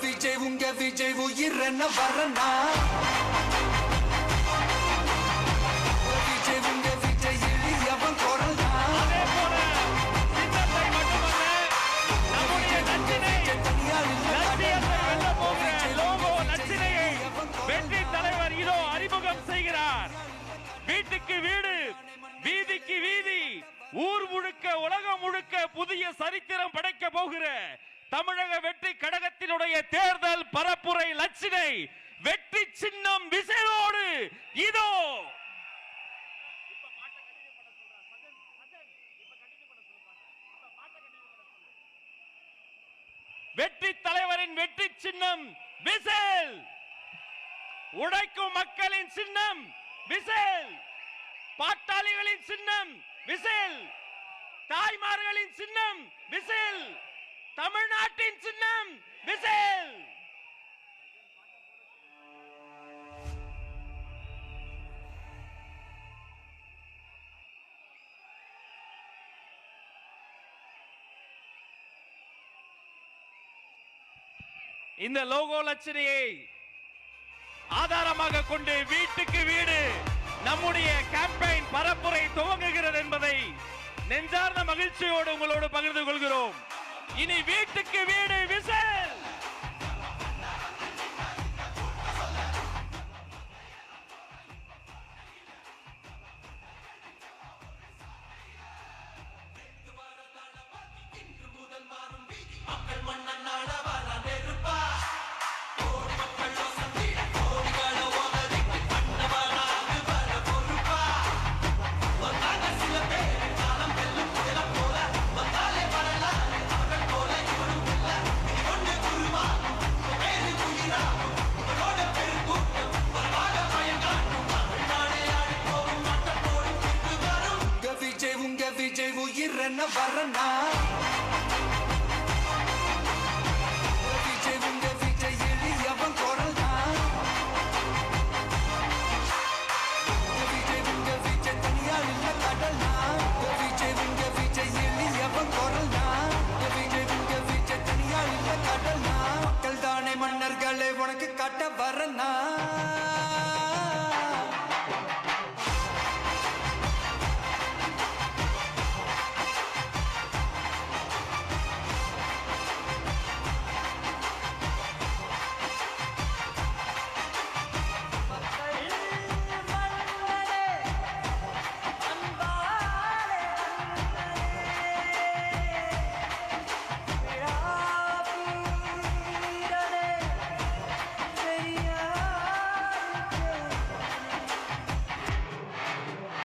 விஜய் உயிர் என்ன வரனா விஜய் இழியவன் குரல்னா வெற்றி தலைவர் இதோ அறிமுகம் செய்கிறார். வீட்டுக்கு வீடு, வீதிக்கு வீதி, ஊர் முழுக்க உலகம் முழுக்க புதிய சரித்திரம் படைக்க போகிற தமிழக வெற்றி கழகத்தினுடைய தேர்தல் பரப்புரை லட்சினை வெற்றி சின்னம் விசையோடு இதோ. வெற்றி தலைவரின் வெற்றி சின்னம் விசில். உழைக்கும் மக்களின் சின்னம் விசில். பாட்டாளிகளின் சின்னம் விசில். தாய்மார்களின் சின்னம் விசில். தமிழ்நாட்டின் சின்னம் விசில். இந்த லோகோ லட்சணையை ஆதாரமாக கொண்டு வீட்டுக்கு வீடு நம்முடைய கேம்பெயின் பரப்புரை துவங்குகிறது என்பதை நெஞ்சார்ந்த மகிழ்ச்சியோடு உங்களோடு பகிர்ந்து கொள்கிறோம். இனி வீட்டுக்கு வீடு விசில். விஜய் உயிர் என்ன வரனா